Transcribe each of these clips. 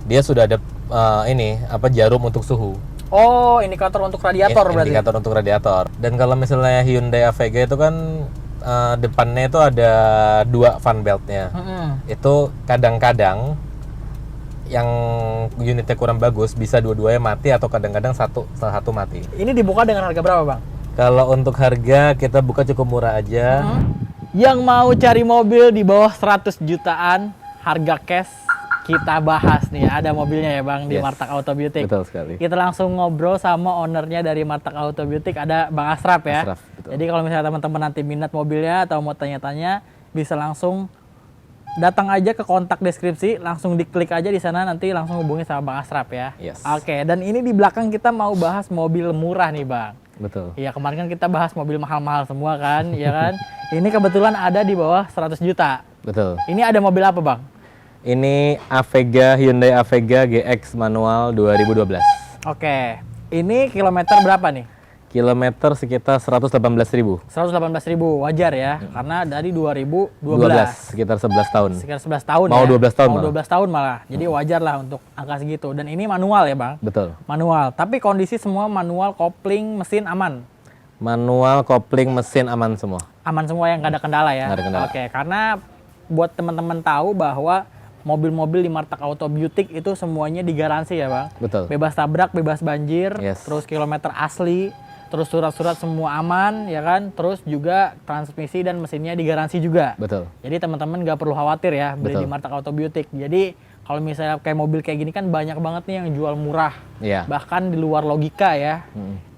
dia sudah ada ini apa jarum untuk suhu. Oh, indikator untuk radiator berarti. Indikator untuk radiator. Dan kalau misalnya Hyundai Avega itu kan depannya itu ada 2 fan beltnya. Itu kadang-kadang yang unitnya kurang bagus bisa dua-duanya mati atau kadang-kadang salah satu mati. Ini dibuka dengan harga berapa, Bang? Kalau untuk harga kita buka cukup murah aja. Yang mau cari mobil di bawah 100 jutaan harga cash, kita bahas nih. Ada mobilnya ya, Bang, di Martak Auto Beauty. Betul sekali. Kita langsung ngobrol sama ownernya dari Martak Auto Beauty, ada Bang Asraf ya. Asraf, betul. Jadi kalau misalnya teman-teman nanti minat mobilnya atau mau tanya-tanya, bisa langsung datang aja ke kontak deskripsi, langsung diklik aja di sana, nanti langsung hubungi sama Bang Asraf ya. Yes. Oke, dan ini di belakang kita mau bahas mobil murah nih, Bang. Betul. Iya, kemarin kan kita bahas mobil mahal-mahal semua kan, ya kan? Ini kebetulan ada di bawah 100 juta. Betul. Ini ada mobil apa, Bang? Ini Avega, Hyundai Avega GX manual 2012. Oke, ini kilometer berapa nih? Kilometer sekitar 118.000. 118.000, wajar ya, karena dari 2012. Sekitar 11 tahun. Sekitar 11 tahun Mau ya? 12 tahun Mau malah. 12 tahun malah, jadi wajar lah untuk angka segitu. Dan ini manual ya, Bang? Betul. Manual, tapi kondisi semua manual, kopling, mesin aman? Manual, kopling, mesin aman semua. Aman semua, yang nggak ada kendala ya? Nggak ada kendala. Oke, karena buat teman-teman tahu bahwa mobil-mobil di Martak Auto Beauty itu semuanya digaransi ya, Bang? Betul. Bebas tabrak, bebas banjir, Yes. terus kilometer asli, terus surat-surat semua aman, ya kan? Terus juga transmisi dan mesinnya digaransi juga. Betul. Jadi teman-teman nggak perlu khawatir ya beli Betul. di Martak Auto Beauty. Jadi kalau misalnya kayak mobil kayak gini kan banyak banget nih yang jual murah, Iya. bahkan di luar logika ya.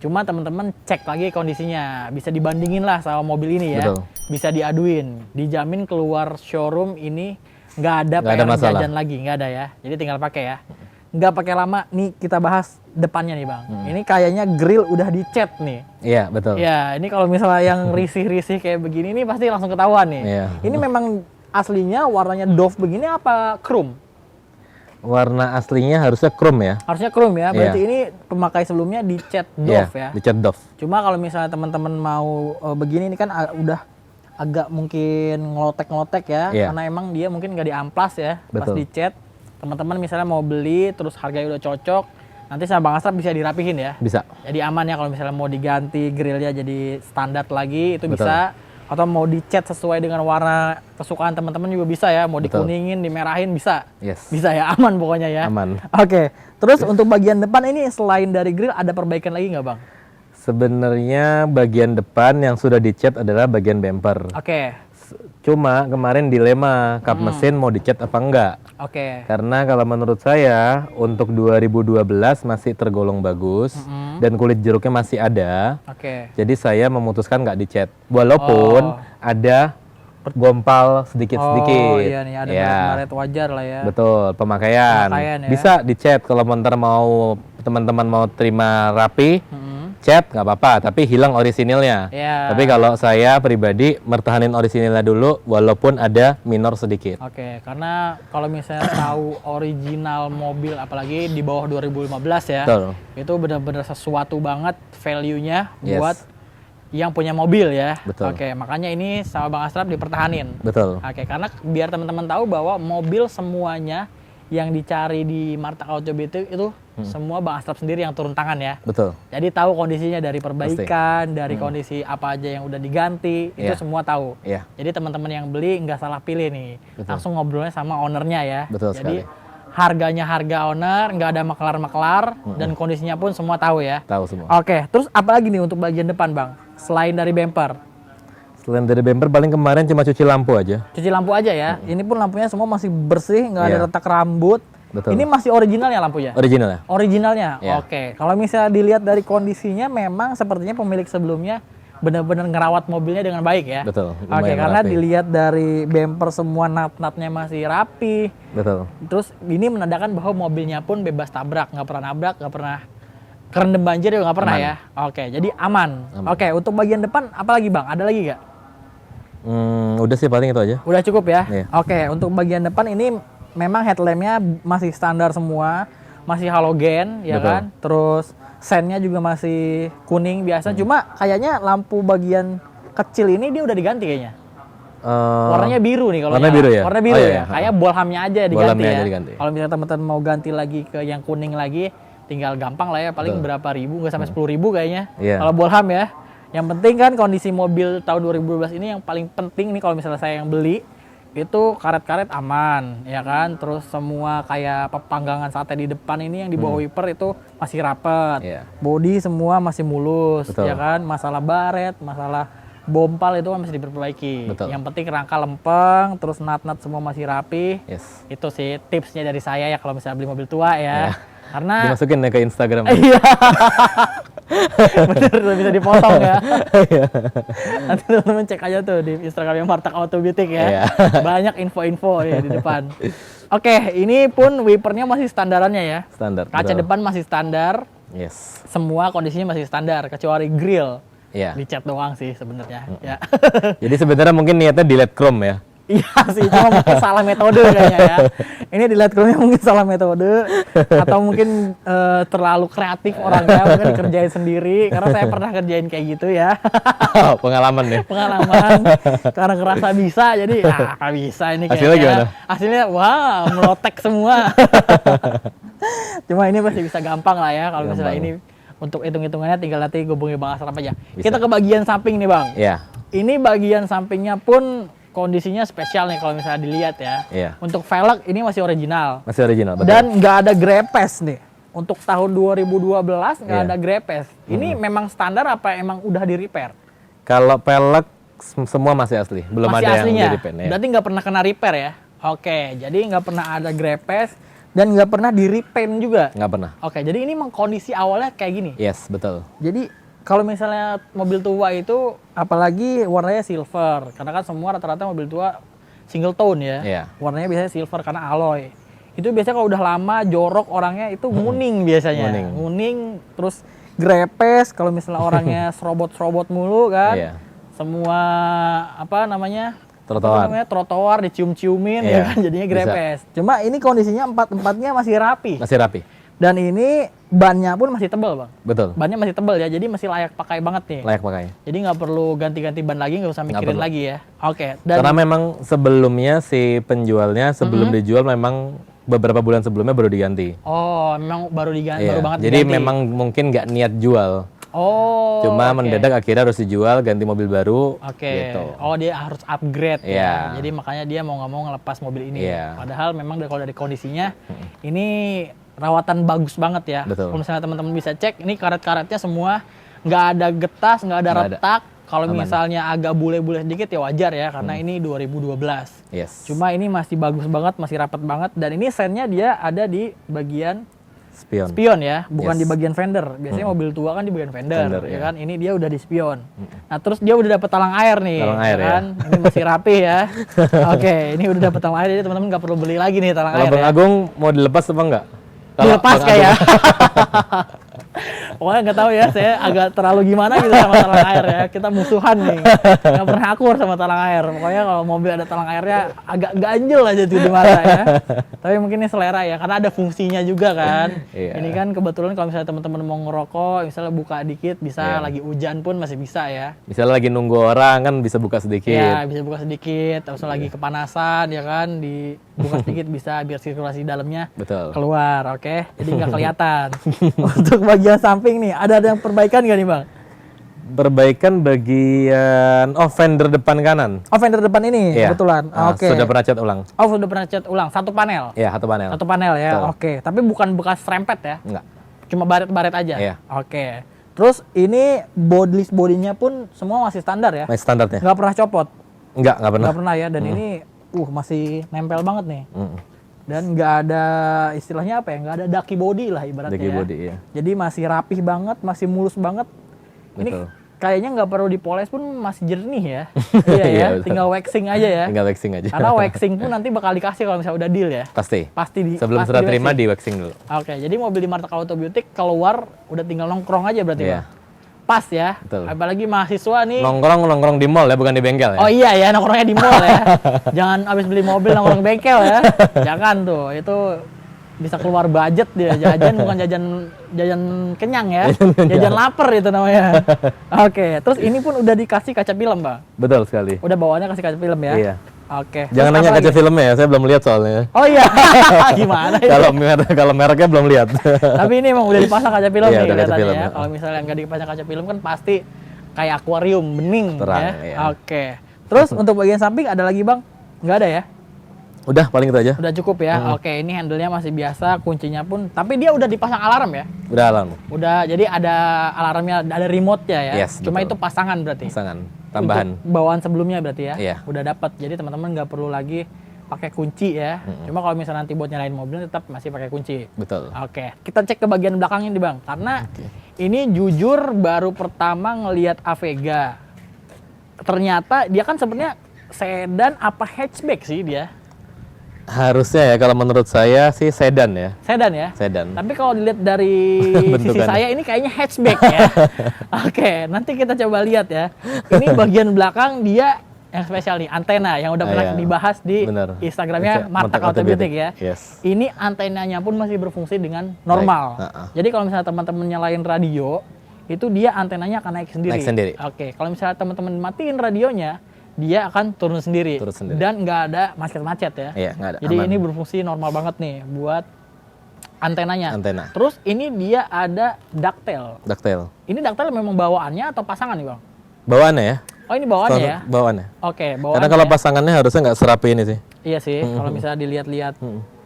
Cuma teman-teman cek lagi kondisinya, bisa dibandingin lah sama mobil ini ya. Betul. Bisa diaduin, dijamin keluar showroom ini nggak ada Nggak ada PR masalah. jajan lagi, nggak ada ya. Jadi tinggal pakai ya. Nggak pakai lama, nih kita bahas depannya nih, Bang. Ini kayaknya grill udah dicat nih. Iya, betul. Ya, ini kalau misalnya yang risih-risih kayak begini nih pasti langsung ketahuan nih. Iya. Ini memang aslinya warnanya doff begini apa chrome? Warna aslinya harusnya chrome ya. Harusnya chrome ya. Berarti Iya. ini pemakai sebelumnya dicat Iya, doff ya. dicat doff. Cuma kalau misalnya teman-teman mau begini ini kan udah agak mungkin ngelotek-ngelotek ya, Iya. karena emang dia mungkin nggak diamplas ya pas Betul. dicat. Teman-teman misalnya mau beli terus harganya udah cocok, nanti sama Bang Asraf bisa dirapihin ya. Bisa. Jadi aman ya kalau misalnya mau diganti grillnya jadi standar lagi itu Betul. bisa. Atau mau dicat sesuai dengan warna kesukaan teman-teman juga bisa ya. Mau Betul. dikuningin, dimerahin bisa. Yes. Bisa ya, aman pokoknya ya. Aman. Oke, terus untuk bagian depan ini selain dari grill ada perbaikan lagi nggak, Bang? Sebenarnya bagian depan yang sudah dicat adalah bagian bumper. Oke, Cuma kemarin dilema kap mesin mau dicat apa enggak. oke. Karena kalau menurut saya untuk 2012 masih tergolong bagus dan kulit jeruknya masih ada. Oke. Jadi saya memutuskan nggak dicat. Walaupun ada gompal sedikit-sedikit. Oh iya nih, ada baret-baret wajar lah ya. Betul, pemakaian. Pemakaian ya. Bisa dicat kalau ntar mau teman-teman mau terima rapi, cat nggak apa-apa, tapi hilang orisinilnya. Iya. Tapi kalau saya pribadi mertahanin orisinilnya dulu, walaupun ada minor sedikit. Oke, karena kalau misalnya tahu original mobil apalagi di bawah 2015 ya. Betul. Itu benar-benar sesuatu banget value-nya Yes. buat yang punya mobil ya. Betul. Oke, makanya ini sama Bang Asraf dipertahanin. Betul. Oke, karena biar teman-teman tahu bahwa mobil semuanya yang dicari di Martak Auto Beauty itu semua Bang Asraf sendiri yang turun tangan ya. Betul. Jadi tahu kondisinya dari perbaikan, dari kondisi apa aja yang udah diganti, itu Iya. semua tahu. Iya. Jadi teman-teman yang beli nggak salah pilih nih. Betul. Langsung ngobrolnya sama ownernya ya. Betul Jadi sekali. harganya harga owner, nggak ada maklar-maklar, dan kondisinya pun semua tahu ya. Tahu semua. Oke, terus apa lagi nih untuk bagian depan, Bang? Selain dari bumper. Selain dari bumper paling kemarin cuma cuci lampu aja. Cuci lampu aja ya. Ini pun lampunya semua masih bersih, nggak ada Iya. retak rambut. Betul. Ini masih original ya lampunya? Original ya? Originalnya? Iya. Oke. Kalau misalnya dilihat dari kondisinya memang sepertinya pemilik sebelumnya benar-benar ngerawat mobilnya dengan baik ya? Betul. Oke, lumayan karena rapi. dilihat dari bumper semua nut-nutnya masih rapi. Betul. Terus ini menandakan bahwa mobilnya pun bebas tabrak, nggak pernah nabrak, nggak pernah kerendam banjir juga nggak pernah Aman. ya? Oke, jadi aman. Oke, untuk bagian depan apa lagi, Bang? Ada lagi nggak? Udah sih paling itu aja. Udah cukup ya? Iya. Oke, untuk bagian depan ini memang headlampnya masih standar semua, masih halogen, ya Betul. kan? Terus sennya juga masih kuning biasa, cuma kayaknya lampu bagian kecil ini dia udah diganti kayaknya. Warnanya biru nih kalau warna nyala. biru ya? Warna biru Oh, iya, ya. iya. Kayak bolhamnya aja diganti Bolhamnya ya. aja diganti. Kalau misalnya teman-teman mau ganti lagi ke yang kuning lagi, tinggal gampang lah ya, paling berapa ribu, nggak sampai 10.000 kayaknya. Iya. Kalau bolham ya. Yang penting kan kondisi mobil tahun 2012 ini yang paling penting nih kalau misalnya saya yang beli, itu karet-karet aman, ya kan? Terus semua kayak panggangan sate di depan ini yang di bawah wiper itu masih rapet. Iya. Body semua masih mulus, Betul. ya kan? Masalah baret, masalah bompal itu kan masih diperbaiki. Betul. Yang penting rangka lempeng, terus nut-nut semua masih rapi. Yes. Itu sih tipsnya dari saya ya kalau misalnya beli mobil tua ya. Iya. Karena Dimasukin ya ke Instagram. iya. Bener, bisa dipotong ya. Nanti teman-teman cek aja tuh di Instagramnya Martak Auto Beauty ya. Iya. Banyak info-info ya di depan. Oke, ini pun wipernya masih standarannya ya. Standar. Kaca betul. depan masih standar, Yes. semua kondisinya masih standar kecuali grill. Iya. Dicat doang sih sebenarnya. Ya. Jadi sebenarnya mungkin niatnya delete Chrome ya. Iya sih, cuma mungkin salah metode kayaknya ya. Ini di Lightroom-nya mungkin salah metode atau mungkin terlalu kreatif orangnya, mungkin dikerjain sendiri karena saya pernah kerjain kayak gitu ya. Pengalaman ya. Pengalaman karena ngerasa bisa jadi nggak bisa ini kayaknya. Hasilnya gimana? Hasilnya wah, melotek semua. Cuma ini pasti bisa gampang lah ya kalau misalnya ini untuk hitung-hitungannya tinggal nanti hubungi Bang Asraf aja. Bisa. Kita ke bagian samping nih, Bang. Iya. Ini bagian sampingnya pun kondisinya spesial nih kalau misalnya dilihat ya. Iya. Untuk velg ini masih original. Masih original, betul. Dan nggak ada grepes nih. Untuk tahun 2012 nggak Iya. ada grepes. Ini memang standar apa emang udah di repair? Kalau pelek semua masih asli, belum Masih ada aslinya. yang di repaint ya. Berarti nggak pernah kena repair ya? Oke, jadi nggak pernah ada grepes dan nggak pernah di repaint juga. Nggak pernah. Oke, jadi ini memang kondisi awalnya kayak gini. Yes, betul. Jadi kalau misalnya mobil tua itu apalagi warnanya silver, karena kan semua rata-rata mobil tua single tone ya. Iya. Warnanya biasanya silver karena alloy. Itu biasanya kalau udah lama jorok orangnya itu nguning biasanya. Nguning terus grepes kalau misalnya orangnya serobot-serobot mulu kan. Iya. Semua apa namanya? Trotoar. Apa namanya? Trotoar dicium-ciumin Iya, ya kan jadinya bisa. grepes. Cuma ini kondisinya empat-empatnya masih rapi. Masih rapi. Dan ini bannya pun masih tebal, Bang. Betul. Bannya masih tebal ya, jadi masih layak pakai banget nih. Layak pakai. Jadi nggak perlu ganti-ganti ban lagi, nggak usah mikirin perlu. lagi ya. Oke. Dan Karena memang sebelumnya si penjualnya sebelum dijual memang beberapa bulan sebelumnya baru diganti. oh, memang baru diganti, Iya. baru banget Jadi diganti. memang mungkin nggak niat jual. Oh. Cuma oke. mendadak akhirnya harus dijual, ganti mobil baru. Oke. Gitu. Oh, dia harus upgrade Iya. ya. Jadi makanya dia mau nggak mau ngelepas mobil ini. Iya. Padahal memang kalau dari kondisinya ini rawatan bagus banget ya. Betul. Kalau misalnya teman-teman bisa cek, ini karet-karetnya semua nggak ada getas, nggak ada Nggak ada. retak. Kalau Aman. misalnya agak bule-bule sedikit ya wajar ya, karena ini 2012. Yes. Cuma ini masih bagus banget, masih rapat banget. Dan ini sennya dia ada di bagian spion. spion ya, bukan Yes. di bagian fender. Biasanya mobil tua kan di bagian fender, Fender, ya ya. kan. Ini dia udah di spion. Nah, terus dia udah dapet talang air nih, Talang air, kan. Ini masih rapi ya. Oke, ini udah dapet talang air, jadi teman-teman nggak perlu beli lagi nih talang Kalau air. Bang Ya. Agung mau dilepas apa enggak? Dilepas kayak. Pokoknya nggak tahu ya, saya agak terlalu gimana gitu sama talang air ya. Kita musuhan nih, nggak pernah akur sama talang air. Pokoknya kalau mobil ada talang airnya agak ganjel aja tuh di mata ya. Tapi mungkin ini selera ya, karena ada fungsinya juga kan. Iya. Ini kan kebetulan kalau misalnya teman-teman mau ngerokok, misalnya buka dikit bisa, Iya. lagi hujan pun masih bisa ya. Misalnya lagi nunggu orang kan bisa buka sedikit. Ya bisa buka sedikit, terus lagi kepanasan ya kan, dibuka sedikit bisa biar sirkulasi dalamnya Betul. keluar, oke? Jadi nggak kelihatan. Untuk bagian samping nih, ada yang perbaikan nggak nih, Bang? Perbaikan bagian fender depan kanan. Oh, fender depan ini Iya. kebetulan. Ah, Oke. Sudah pernah cat ulang. Oh, sudah pernah cat ulang, satu panel. Iya, satu panel. Satu panel ya. Betul. Oke, tapi bukan bekas serempet ya. Enggak. Cuma baret-baret aja. Iya. Oke. Terus ini bodinya pun semua masih standar ya. Masih standarnya? Nggak pernah copot. Enggak pernah. Nggak pernah ya, dan ini masih nempel banget nih. Mm. Dan nggak ada istilahnya apa ya, nggak ada ducky body lah ibaratnya Ducky ya. body, iya. Jadi masih rapih banget, masih mulus banget. Ini Betul. kayaknya nggak perlu dipoles pun masih jernih ya. Iya ya, Iya, betul. tinggal waxing aja ya. Tinggal waxing aja. Karena waxing pun nanti bakal dikasih kalau misalnya udah deal ya. Pasti. Pasti di Sebelum pasti serah di terima waxing. di waxing dulu. Oke, jadi mobil di Martak Auto Beauty keluar udah tinggal nongkrong aja berarti Iya. Bang? Pas ya. Betul. Apalagi mahasiswa nih. Nongkrong di mall ya, bukan di bengkel ya. Oh iya ya, nongkrongnya di mall ya. Jangan abis beli mobil nongkrong bengkel ya. Jangan tuh, itu bisa keluar budget dia. Jajan bukan jajan kenyang ya. Jajan lapar itu namanya. Oke, terus ini pun udah dikasih kaca film, Bang. Betul sekali. Udah bawaannya kasih kaca film ya. Iya. Oke. Jangan Terus nanya apa kaca lagi? filmnya ya, saya belum lihat soalnya. Oh iya. Gimana ini? Kalau mereknya belum lihat. Tapi ini emang udah dipasang kaca film Iya, nih udah kaca kelihatannya film, ya. ya. Kalau misalnya nggak dipasang kaca film kan pasti kayak akuarium bening Terang, ya. iya. Oke. Terus untuk bagian samping ada lagi, Bang? Nggak ada ya? Udah, paling itu aja. Udah cukup ya. Oke, ini handle-nya masih biasa, kuncinya pun tapi dia udah dipasang alarm ya. Udah alarm. Udah, jadi ada alarmnya, ada remote-nya ya. Yes, Cuma betul. itu pasangan berarti. Pasangan tambahan. Untuk bawaan sebelumnya berarti ya. Iya. Udah dapat. Jadi teman-teman nggak perlu lagi pakai kunci ya. Cuma kalau misalnya nanti buat nyalain mobil tetap masih pakai kunci. Betul. Oke, kita cek ke bagian belakang ini, Bang. Karena ini jujur baru pertama ngelihat Avega. Ternyata dia kan sebenarnya sedan apa hatchback sih dia? Harusnya ya kalau menurut saya sih sedan ya. Sedan ya? Sedan. Tapi kalau dilihat dari sisi Bentukannya. saya ini kayaknya hatchback ya. Oke, nanti kita coba lihat ya. Ini bagian belakang dia yang spesial nih, antena yang udah pernah Iya. dibahas di Bener. Instagramnya Martak Martak Automatic ya. Yes. Ini antenanya pun masih berfungsi dengan normal. Baik. Jadi kalau misalnya teman-teman nyalain radio, itu dia antenanya akan naik sendiri. Naik sendiri. Oke, kalau misalnya teman-teman matiin radionya, dia akan turun sendiri. Turun sendiri. Dan nggak ada macet-macet ya. Iya, nggak ada. Jadi Aman. ini berfungsi normal banget nih buat antenanya. Antena. Terus ini dia ada ducktail. Ducktail. Ini ducktail memang bawaannya atau pasangan nih, Bang? Bawaannya ya? Oh, ini bawaannya ya? Bawaannya. Oke, bawaannya. Karena kalau ya. pasangannya harusnya nggak serapi ini sih. Iya sih, kalau misalnya dilihat-lihat.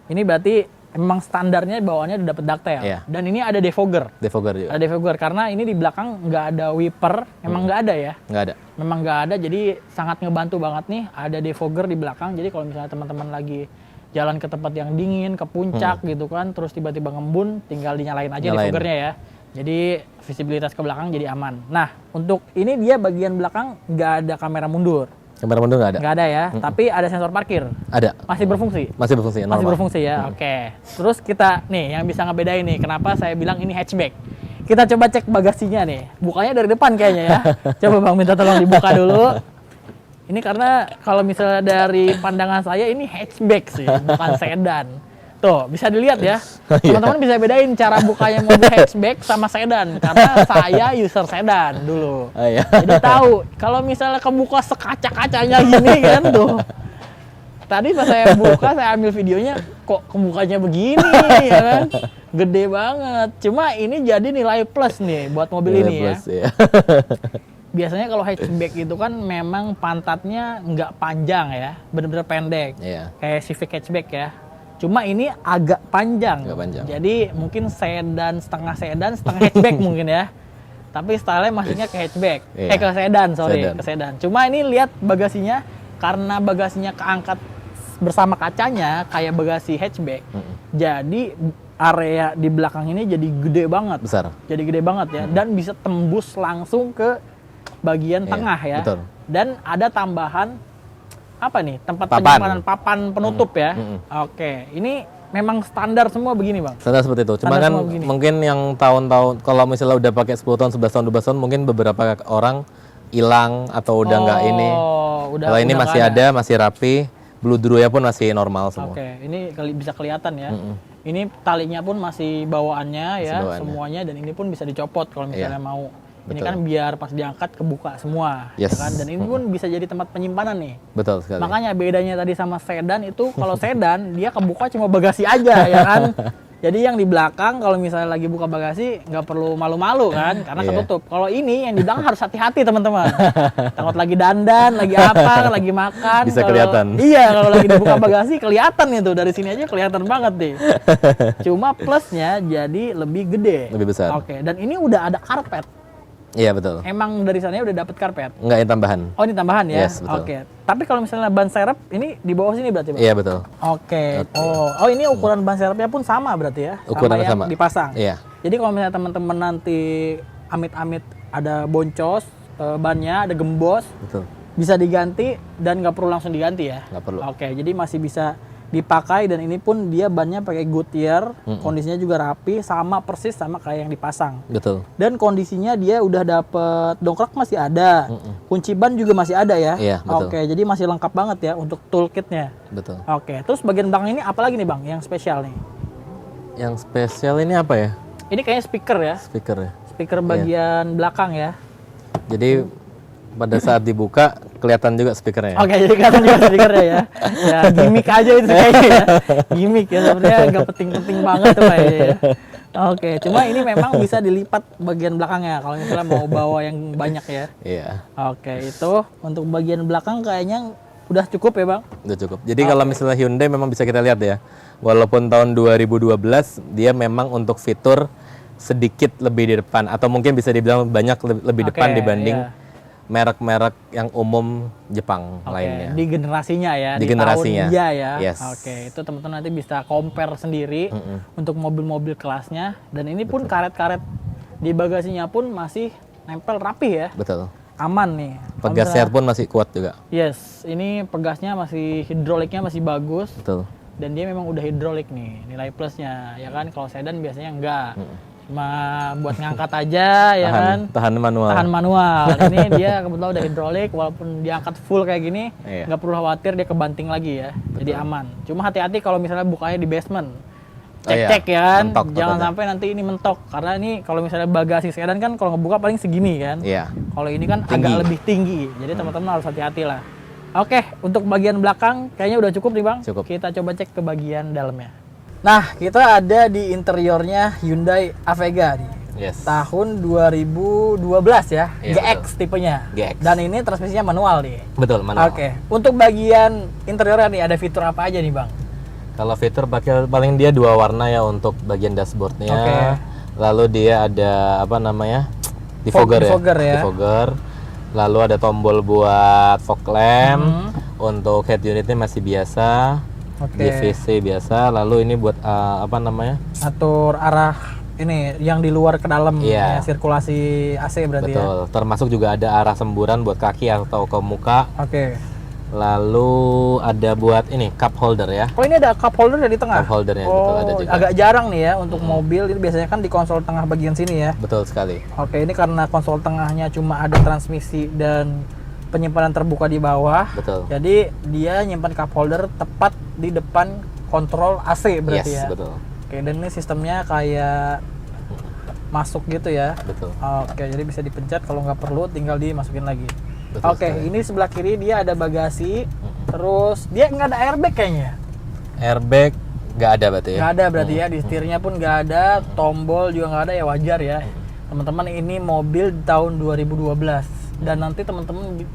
Ini berarti memang standarnya bawaannya udah dapet ducktail. Iya. Dan ini ada defogger. Defogger juga. Ada defogger karena ini di belakang nggak ada wiper, memang nggak ada ya. Nggak ada. Memang nggak ada, jadi sangat ngebantu banget nih ada defogger di belakang. Jadi kalau misalnya teman-teman lagi jalan ke tempat yang dingin, ke puncak gitu kan, terus tiba-tiba ngembun, tinggal dinyalain aja Nyalain. defoggernya ya. Jadi visibilitas ke belakang jadi aman. Nah, untuk ini dia bagian belakang nggak ada kamera mundur. Kamera mundur nggak ada. Nggak ada ya, tapi ada sensor parkir. Ada. Masih berfungsi. Masih berfungsi. Masih Normal. berfungsi ya, oke. Terus kita nih yang bisa ngebedain nih, kenapa saya bilang ini hatchback. Kita coba cek bagasinya nih, bukanya dari depan kayaknya ya. Coba Bang minta tolong dibuka dulu. Ini karena kalau misalnya dari pandangan saya ini hatchback sih, bukan sedan. Tuh, bisa dilihat ya. Teman-teman bisa bedain cara bukanya mobil hatchback sama sedan. Karena saya user sedan dulu. Oh, iya. Jadi tahu, kalau misalnya kebuka sekaca-kacanya gini kan tuh. Tadi pas saya buka, saya ambil videonya, kok kebukanya begini ya kan. Gede banget. Cuma ini jadi nilai plus nih buat mobil ini ya. Plus, ya. Biasanya kalau hatchback itu kan memang pantatnya nggak panjang ya, bener-bener pendek. Iya. Kayak Civic hatchback ya. Cuma ini agak panjang. Agak panjang. Jadi mungkin sedan, setengah hatchback mungkin ya. Tapi stylenya masuknya ke hatchback. Iya. Ke sedan, sorry, Sedan. ke sedan. Cuma ini lihat bagasinya, karena bagasinya keangkat bersama kacanya kayak bagasi hatchback. Jadi area di belakang ini jadi gede banget. Besar. Jadi gede banget ya, dan bisa tembus langsung ke bagian Iya, tengah ya. betul. Dan ada tambahan apa nih? Tempat Papan. penyimpanan papan penutup ya. Oke, ini memang standar semua begini, Bang. Standar seperti itu. Cuma Standar kan semua begini. mungkin yang tahun-tahun kalau misalnya udah pakai 10 tahun, 11 tahun, 12 tahun mungkin beberapa orang hilang atau udah nggak ini. Kalau ini udah masih nggak ada, masih rapi. Blue Dru-nya pun masih normal semua. Oke, ini bisa kelihatan ya. Ini talinya pun masih bawaannya ya, bawaannya. semuanya, dan ini pun bisa dicopot kalau misalnya Iya, mau. Ini betul. kan biar pas diangkat kebuka semua, Yes. ya kan? Dan ini pun bisa jadi tempat penyimpanan nih. Betul sekali. Makanya bedanya tadi sama sedan itu, kalau sedan dia kebuka cuma bagasi aja ya kan. Jadi yang di belakang kalau misalnya lagi buka bagasi nggak perlu malu-malu kan, karena Iya. ketutup. Kalau ini yang di belakang harus hati-hati teman-teman. Takut lagi dandan, lagi apa, lagi makan. Bisa Kalau- kelihatan. Iya, kalau lagi dibuka bagasi kelihatan itu, dari sini aja kelihatan banget nih. Cuma plusnya jadi lebih gede. Lebih besar. Oke, dan ini udah ada karpet. Iya betul. Emang dari sana udah dapet karpet. Enggak yang tambahan. Oh, ini tambahan ya? Yes, betul. Oke. Tapi kalau misalnya ban serep ini di bawah sini berarti, Bang? Iya betul. Oke. Oh, ini ukuran ban serepnya pun sama berarti ya? Ukurannya yang sama. dipasang. Iya. Jadi kalau misalnya teman-teman nanti amit-amit ada boncos, bannya ada gembos, Betul. bisa diganti dan nggak perlu langsung diganti ya? Nggak perlu. Oke, jadi masih bisa dipakai, dan ini pun dia bannya pakai Goodyear, kondisinya juga rapi, sama persis sama kayak yang dipasang. Betul. Dan kondisinya dia udah dapet dongkrak masih ada, kunci ban juga masih ada ya. Iya, betul. Oke, jadi masih lengkap banget ya untuk toolkitnya. Betul. Oke, terus bagian belakang ini apa lagi nih Bang yang spesial nih? Yang spesial ini apa ya? Ini kayaknya speaker ya. Speaker ya. Speaker bagian belakang ya. Jadi pada saat dibuka kelihatan juga speakernya. Oke, jadi kelihatan juga speakernya ya. Ya, gimmick aja itu kayaknya ya. Gimmick ya, sebenarnya nggak penting-penting banget tuh kayaknya ya. Oke, cuma ini memang bisa dilipat bagian belakangnya kalau misalnya mau bawa yang banyak ya. Iya. Oke, itu untuk bagian belakang kayaknya udah cukup ya, Bang? Udah cukup. Jadi kalau misalnya Hyundai memang bisa kita lihat ya. Walaupun tahun 2012 dia memang untuk fitur sedikit lebih di depan atau mungkin bisa dibilang banyak lebih depan dibanding merek-merek yang umum Jepang lainnya. Di generasinya ya, di generasinya. tahun dia ya. Yes. Oke, itu teman-teman nanti bisa compare sendiri untuk mobil-mobil kelasnya. Dan ini pun karet-karet di bagasinya pun masih nempel rapi ya. Betul. Aman nih. Pegasnya pun masih kuat juga. Yes, ini pegasnya masih hidroliknya masih bagus. Betul. Dan dia memang udah hidrolik nih, nilai plusnya. Ya kan, kalau sedan biasanya enggak. Cuma buat ngangkat aja ya kan. Tahan manual. Tahan manual. Ini dia kebetulan udah hidrolik, walaupun diangkat full kayak gini, nggak perlu khawatir dia kebanting lagi ya. Betul. Jadi aman. Cuma hati-hati kalau misalnya bukanya di basement. Cek-cek ya kan. Mentok, jangan sampai nanti ini mentok. Karena ini kalau misalnya bagasi sedan kan kalau ngebuka paling segini kan. Iya. Kalau ini kan agak lebih tinggi. Jadi teman-teman harus hati-hati lah. Oke, untuk bagian belakang kayaknya udah cukup nih Bang. Cukup. Kita coba cek ke bagian dalamnya. Nah, kita ada di interiornya Hyundai Avega nih. Yes. Tahun 2012 ya, Iya, GX tipenya. GX. Dan ini transmisinya manual nih. Betul, manual. Oke. Untuk bagian interiornya nih ada fitur apa aja nih, Bang? Kalau fitur paling dia 2 warna ya untuk bagian dashboardnya. Oke. Lalu dia ada apa namanya? Defogger ya. Defogger. Lalu ada tombol buat fog lamp. Untuk head unitnya masih biasa. DVC biasa. Lalu ini buat apa namanya? Atur arah ini yang di luar ke dalam Iya. ya, sirkulasi AC berarti Betul. ya. Termasuk juga ada arah semburan buat kaki atau ke muka. Oke. Lalu ada buat ini cup holder ya. Oh, ini ada cup holder di tengah. Cup holdernya betul ada juga. Agak jarang nih ya untuk mobil, itu biasanya kan di konsol tengah bagian sini ya. Betul sekali. Oke, ini karena konsol tengahnya cuma ada transmisi dan penyimpanan terbuka di bawah. Betul. Jadi dia nyimpan cup holder tepat di depan kontrol AC berarti ya. Betul. Oke, dan ini sistemnya kayak masuk gitu ya. Betul. Oke, jadi bisa dipencet, kalau nggak perlu tinggal dimasukin lagi. Betul Oke, sekali. ini sebelah kiri dia ada bagasi, terus dia nggak ada airbag kayaknya. Airbag nggak ada berarti ya? Nggak ada berarti ya, di setirnya pun nggak ada, tombol juga nggak ada, ya wajar ya. Teman-teman, ini mobil di tahun 2012 dan nanti teman-teman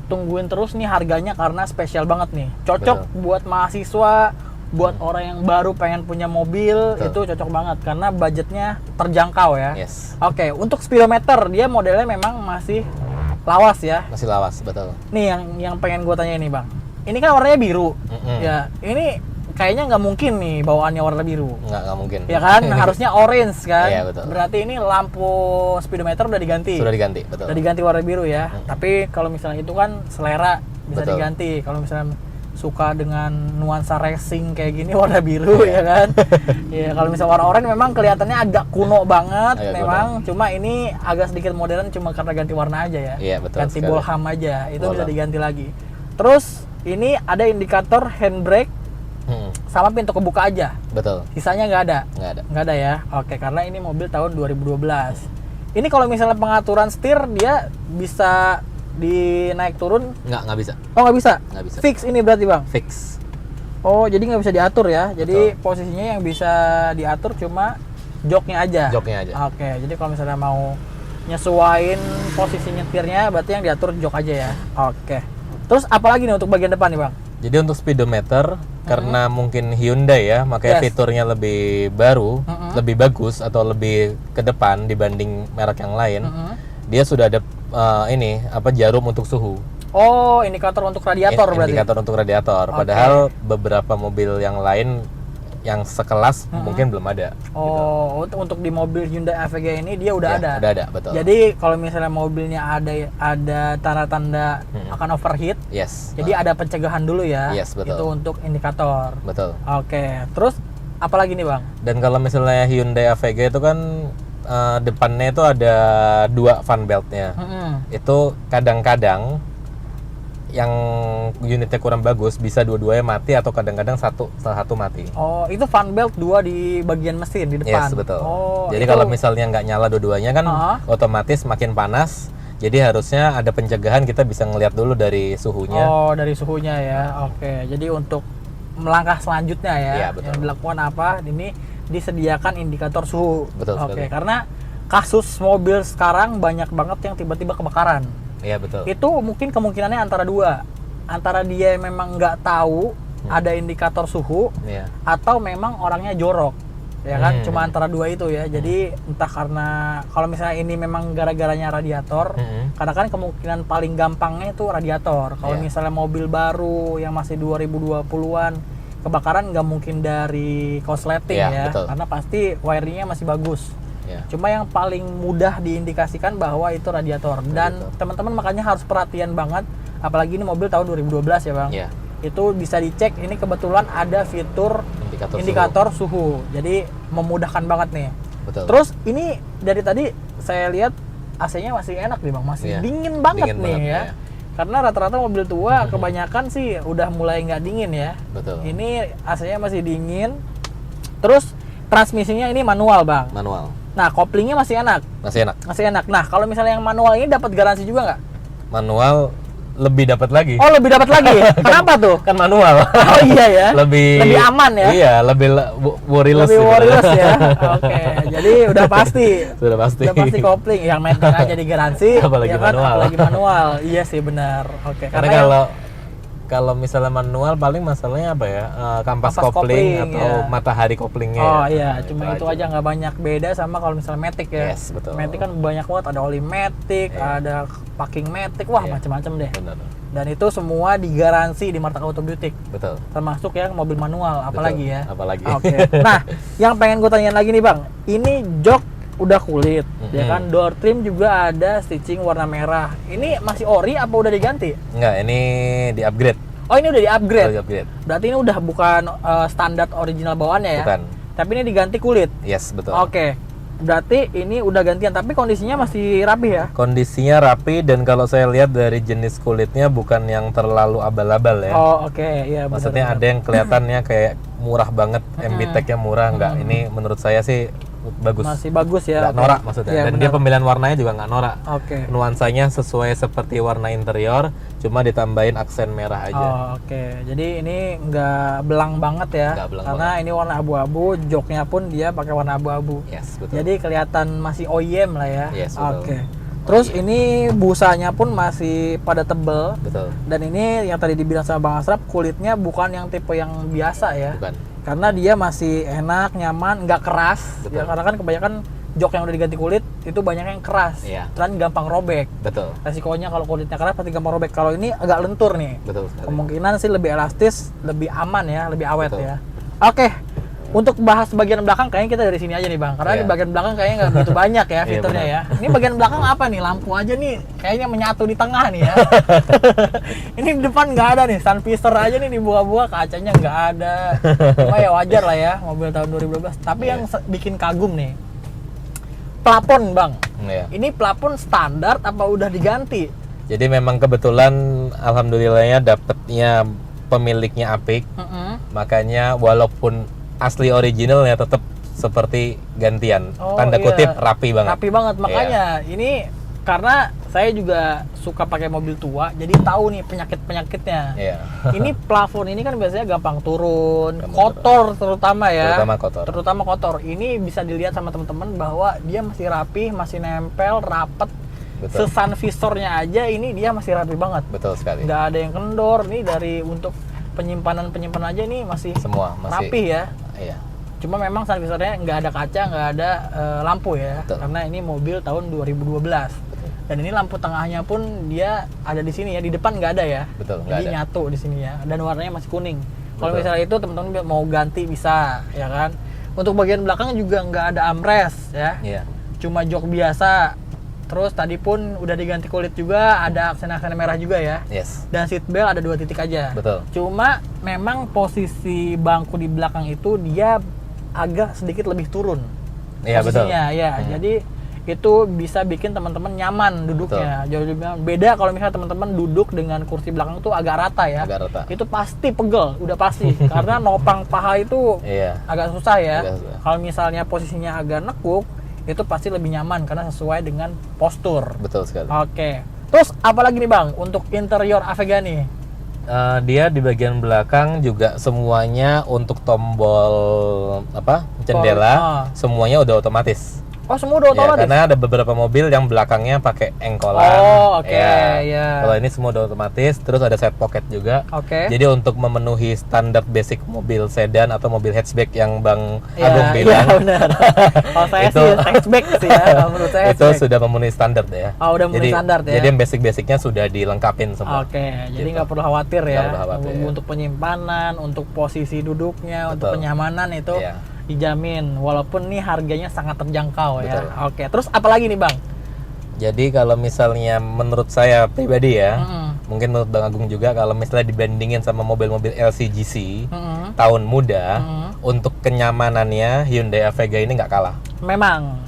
tungguin terus nih harganya karena spesial banget nih. Cocok buat mahasiswa, buat orang yang baru pengen punya mobil. Betul. Itu cocok banget karena budgetnya terjangkau ya. Yes. Oke, untuk speedometer dia modelnya memang masih lawas ya. Masih lawas, betul. Nih yang pengen gue tanya ini Bang. Ini kan warnanya biru. Ya, ini kayaknya nggak mungkin nih bawaannya warna biru. Nggak mungkin. Ya kan, harusnya orange kan. Iya, betul. Berarti ini lampu speedometer udah diganti. Sudah diganti, betul. Udah diganti warna biru ya. Tapi kalau misalnya itu kan selera bisa Betul. diganti. Kalau misalnya suka dengan nuansa racing kayak gini warna biru ya kan. Ya kalau misalnya warna oranye memang kelihatannya agak kuno banget memang. Cuma ini agak sedikit modern cuma karena ganti warna aja ya. Iya, betul. Ganti sekali. bolham aja. Itu bisa diganti lagi. Terus ini ada indikator handbrake sama pintu kebuka aja. Betul. Sisanya nggak ada. Nggak ada ya. Oke, karena ini mobil tahun 2012. Ini kalau misalnya pengaturan setir dia bisa dinaik turun? Nggak bisa. Oh, nggak bisa? Nggak bisa. Fix ini berarti Bang? Fix. Oh, jadi nggak bisa diatur ya? Jadi posisinya yang bisa diatur cuma joknya aja? Joknya aja. Oke, jadi kalau misalnya mau nyesuain posisi nyetirnya berarti yang diatur jok aja ya? Oke. Terus apalagi nih untuk bagian depan nih Bang? Jadi untuk speedometer, karena mungkin Hyundai ya, makanya fiturnya lebih baru, lebih bagus atau lebih ke depan dibanding merek yang lain. Dia sudah ada ini apa jarum untuk suhu. Oh, indikator untuk radiator berarti. Indikator untuk radiator. Padahal beberapa mobil yang lain yang sekelas mungkin belum ada. Oh, gitu. Untuk di mobil Hyundai Avega ini dia udah ada. Udah ada, betul. Jadi kalau misalnya mobilnya ada tanda-tanda akan overheat, jadi ada pencegahan dulu ya. Yes, betul. Itu untuk indikator. Betul. Oke, terus apalagi nih Bang? Dan kalau misalnya Hyundai Avega itu kan depannya itu ada 2 fan beltnya. Itu kadang-kadang yang unitnya kurang bagus bisa dua-duanya mati atau kadang-kadang salah satu mati. Oh, itu fan belt 2 di bagian mesin di depan. Yes, betul. Oh, jadi itu... kalau misalnya nggak nyala dua-duanya kan otomatis makin panas. Jadi harusnya ada pencegahan, kita bisa ngelihat dulu dari suhunya. Oh, dari suhunya ya. Oke. Jadi untuk melangkah selanjutnya ya, Iya, betul. yang dilakukan apa? Ini disediakan indikator suhu. Betul Oke, sekali. karena kasus mobil sekarang banyak banget yang tiba-tiba kebakaran. Iya, betul. Itu mungkin kemungkinannya antara dua. Antara dia memang nggak tahu ada indikator suhu, Iya. atau memang orangnya jorok. Ya kan? Hmm. Cuma antara dua itu ya. Jadi entah karena kalau misalnya ini memang gara-garanya radiator, karena kan kemungkinan paling gampangnya itu radiator. Kalau Iya. misalnya mobil baru yang masih 2020-an kebakaran nggak mungkin dari korsleting Iya, ya. betul. Karena pasti wiringnya masih bagus. Iya. Cuma yang paling mudah diindikasikan bahwa itu radiator. Dan Radiator. teman-teman makanya harus perhatian banget, apalagi ini mobil tahun 2012 ya Bang. Iya. Itu bisa dicek, ini kebetulan ada fitur indikator suhu. Jadi memudahkan banget nih. Betul. Terus ini dari tadi saya lihat AC-nya masih enak nih Bang, masih Iya. dingin banget Dingin nih banget, ya. iya. Karena rata-rata mobil tua kebanyakan sih udah mulai nggak dingin ya. Betul. Ini AC-nya masih dingin. Terus transmisinya ini manual Bang. Manual. Nah, koplingnya masih enak. Masih enak. Masih enak. Nah, kalau misalnya yang manual ini dapat garansi juga nggak? Manual lebih dapat lagi. Oh, lebih dapat lagi ya? Kenapa tuh? Kan manual. Oh iya ya. lebih aman ya? Iya, lebih worryless. Lebih gitu. worryless ya. Oke. Jadi udah pasti. Sudah pasti. Udah pasti kopling yang maintenance aja jadi garansi. Apalagi ya kan? manual. Apalagi manual. Iya sih benar. Oke. Karena kalau misalnya manual paling masalahnya apa ya? Kampas kopling atau iya. matahari koplingnya. Oh ya. iya, cuma itu aja nggak banyak beda sama kalau misalnya Matic ya. Yes, betul. Matic kan banyak banget, ada oli Matic, Iya. ada packing Matic, wah Iya. macam-macam deh. Benar. Dan itu semua digaransi di Martak Auto Butik, Betul. termasuk yang mobil manual, apalagi ya. Apalagi. Oke. Nah, yang pengen gue tanyain lagi nih Bang, ini jok udah kulit, ya kan? Door trim juga ada stitching warna merah. Ini masih ori apa udah diganti? Enggak, ini di-upgrade. Oh ini udah di-upgrade. Di-upgrade. Berarti ini udah bukan standar original bawaannya ya? Bukan. Tapi ini diganti kulit. Yes, betul. Oke. Berarti ini udah gantian, tapi kondisinya masih rapi ya? Kondisinya rapi dan kalau saya lihat dari jenis kulitnya bukan yang terlalu abal-abal ya. Oh oke, iya benar. Maksudnya ada yang kelihatannya kayak murah banget, MB-Tech-nya murah, enggak. Ini menurut saya sih bagus. Masih bagus ya. Nggak oke. norak maksudnya. Iya, Dan benar. dia pemilihan warnanya juga nggak norak. Oke. Nuansanya sesuai seperti warna interior, cuma ditambahin aksen merah aja. Oh, oke. Jadi ini nggak belang banget ya. Nggak belang Karena ini warna abu-abu, joknya pun dia pakai warna abu-abu. Yes, betul. Jadi kelihatan masih OEM lah ya. Yes, betul. Oke. Terus ini busanya pun masih pada tebel. Betul. Dan ini yang tadi dibilang sama Bang Asraf, kulitnya bukan yang tipe yang biasa ya. Bukan. Karena dia masih enak, nyaman, nggak keras. Betul. Ya, karena kan kebanyakan jok yang udah diganti kulit itu banyak yang keras. Iya. Dan gampang robek. Betul. Resikonya kalau kulitnya keras pasti gampang robek. Kalau ini agak lentur nih. Betul sekali. Kemungkinan sih lebih elastis, lebih aman ya, lebih awet Betul. ya. Oke. Untuk bahas bagian belakang kayaknya kita dari sini aja nih Bang. Karena Iya. di bagian belakang kayaknya nggak begitu banyak ya Iya, fiturnya benar. ya. Ini bagian belakang apa nih? Lampu aja nih kayaknya menyatu di tengah nih ya. Ini di depan nggak ada nih. Sun visor aja nih dibuka-buka, kacanya nggak ada. Cuma ya wajar lah ya mobil tahun 2012. Tapi Iya. yang bikin kagum nih, plafon Bang. Iya. Ini plafon standar apa udah diganti? Jadi memang kebetulan alhamdulillahnya dapetnya pemiliknya apik. Makanya walaupun asli originalnya tetap seperti gantian. Oh, Tanda iya. kutip rapi banget. Rapi banget, makanya ini karena saya juga suka pakai mobil tua, jadi tahu nih penyakit-penyakitnya. Iya. Ini plafon ini kan biasanya gampang turun, Gampang kotor terutama ya. Terutama kotor. Terutama kotor. Ini bisa dilihat sama teman-teman bahwa dia masih rapi, masih nempel, rapet. Betul. Sesan visornya aja ini dia masih rapi banget. Betul sekali. Nggak ada yang kendor nih dari untuk penyimpanan aja ini masih Semua masih rapi ya. Iya. Cuma memang sun visornya nggak ada kaca, nggak ada lampu ya. Betul. Karena ini mobil tahun 2012. Dan ini lampu tengahnya pun dia ada di sini ya, di depan nggak ada ya. Betul, nggak Jadi ada. nyatu di sini ya. Dan warnanya masih kuning. Kalau Betul. misalnya itu teman-teman mau ganti bisa, ya kan. Untuk bagian belakang juga nggak ada armrest ya. Iya. Cuma jok biasa. Terus tadi pun udah diganti kulit juga, ada aksen-aksen merah juga ya. Yes. Dan seat belt ada 2 titik aja. Betul. Cuma memang posisi bangku di belakang itu dia agak sedikit lebih turun. Iya betul. Posisinya, ya. Jadi itu bisa bikin teman-teman nyaman duduknya. Jauh lebih nyaman. Beda kalau misalnya teman-teman duduk dengan kursi belakang tuh agak rata ya. Agak rata. Itu pasti pegel, udah pasti. Karena nopang paha itu agak susah ya. Kalau misalnya posisinya agak nekuk, itu pasti lebih nyaman karena sesuai dengan postur. Betul sekali. Oke. Terus apalagi nih Bang untuk interior Avega nih? Dia di bagian belakang juga semuanya untuk tombol jendela semuanya udah otomatis. Oh, semua udah otomatis? Ya, karena ada beberapa mobil yang belakangnya pakai engkolan. Oh, oke. Kalau ini semua udah otomatis, terus ada side pocket juga. Jadi untuk memenuhi standar basic mobil sedan atau mobil hatchback yang Bang Agung bilang. Iya, benar. Kalau saya sih hatchback sih ya, menurut saya itu sudah memenuhi standar ya. Oh, udah memenuhi standar ya. Jadi yang basic-basicnya sudah dilengkapin semua. Jadi nggak perlu khawatir ya. Khawatir. Untuk penyimpanan, untuk posisi duduknya, untuk kenyamanan itu dijamin, walaupun nih harganya sangat terjangkau. Betul. Ya. Oke, terus apa lagi nih Bang? Jadi kalau misalnya menurut saya pribadi ya, mungkin menurut Bang Agung juga, kalau misalnya dibandingin sama mobil-mobil LCGC tahun muda, untuk kenyamanannya Hyundai Avega ini nggak kalah. Memang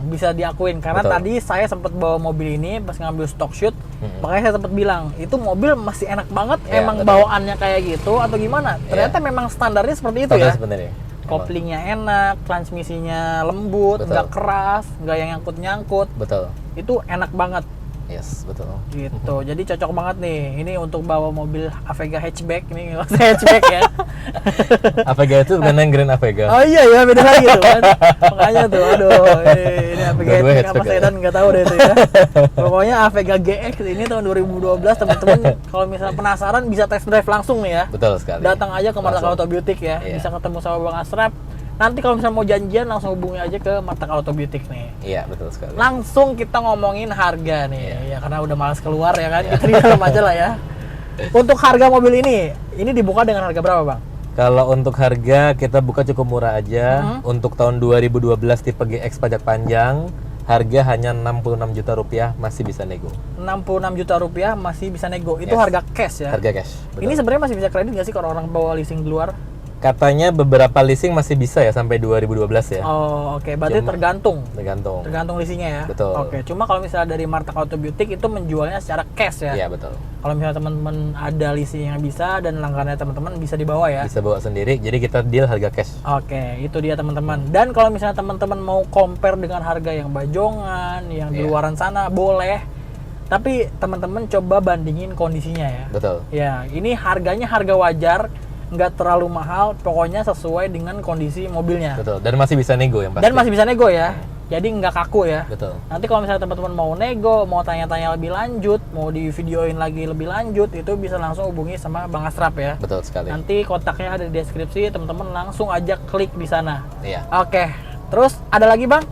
bisa diakuin karena tadi saya sempat bawa mobil ini pas ngambil stock shoot, makanya saya sempat bilang itu mobil masih enak banget. Emang bawaannya kayak gitu atau gimana? Ternyata memang standarnya seperti itu ya. Sebenarnya. Koplingnya enak, transmisinya lembut, nggak keras, nggak yang nyangkut-nyangkut. Betul. Itu enak banget. Yes, betul. Gitu. Jadi cocok banget nih. Ini untuk bawa mobil Avega hatchback. Ini nggak usah hatchback ya. Avega itu bukan yang Grand Avega. Oh iya ya, beda lagi tuh kan. Makanya tuh, aduh, ini Avega hatchback apa sedan nggak tahu deh itu ya. Pokoknya Avega GX ini tahun 2012 teman-teman. Kalau misalnya penasaran bisa test drive langsung nih ya. Betul sekali. Datang aja ke Martaka Auto Beauty ya. Bisa ketemu sama Bang Asrap. Nanti kalau misalnya mau janjian langsung hubungi aja ke Martaka Auto Beauty nih. Iya, betul sekali. Langsung kita ngomongin harga nih. Ya karena udah malas keluar ya kan. Kita di dalam aja lah ya. Untuk harga mobil ini dibuka dengan harga berapa, Bang? Kalau untuk harga kita buka cukup murah aja. Untuk tahun 2012 tipe GX pajak panjang, harga hanya 66 juta rupiah, masih bisa nego. 66 juta rupiah masih bisa nego. Itu harga cash ya? Harga cash. Betul. Ini sebenarnya masih bisa kredit nggak sih kalau orang bawa leasing di luar? Katanya beberapa leasing masih bisa ya sampai 2012 ya. Oh, oke. Berarti tergantung leasingnya ya. Betul. Oke. Cuma kalau misalnya dari Martaka Auto Beauty itu menjualnya secara cash ya. Iya, betul. Kalau misalnya teman-teman ada leasing yang bisa dan langganannya teman-teman bisa dibawa ya. Bisa bawa sendiri. Jadi kita deal harga cash. Oke, itu dia teman-teman. Dan kalau misalnya teman-teman mau compare dengan harga yang bajongan, yang di luaran sana boleh. Tapi teman-teman coba bandingin kondisinya ya. Betul. Ya, ini harganya harga wajar. Nggak terlalu mahal, pokoknya sesuai dengan kondisi mobilnya. Betul, dan masih bisa nego yang pasti. Dan masih bisa nego ya, jadi nggak kaku ya. Betul. Nanti kalau misalnya teman-teman mau nego, mau tanya-tanya lebih lanjut, mau di videoin lagi lebih lanjut, itu bisa langsung hubungi sama Bang Asrap ya. Betul sekali. Nanti kontaknya ada di deskripsi, teman-teman langsung aja klik di sana. Iya. Oke, terus ada lagi Bang?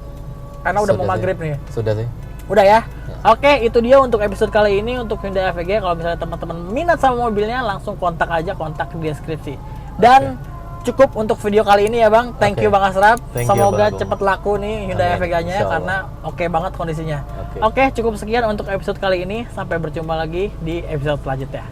Karena udah mau maghrib nih. Sudah sih. Udah ya? Oke, itu dia untuk episode kali ini untuk Hyundai Avega. Kalau misalnya teman-teman minat sama mobilnya, langsung kontak di deskripsi. Dan cukup untuk video kali ini ya Bang. Thank you Bang Asrap. Semoga cepat laku nih Hyundai Avega-nya karena oke banget kondisinya. Oke, cukup sekian untuk episode kali ini. Sampai berjumpa lagi di episode selanjutnya.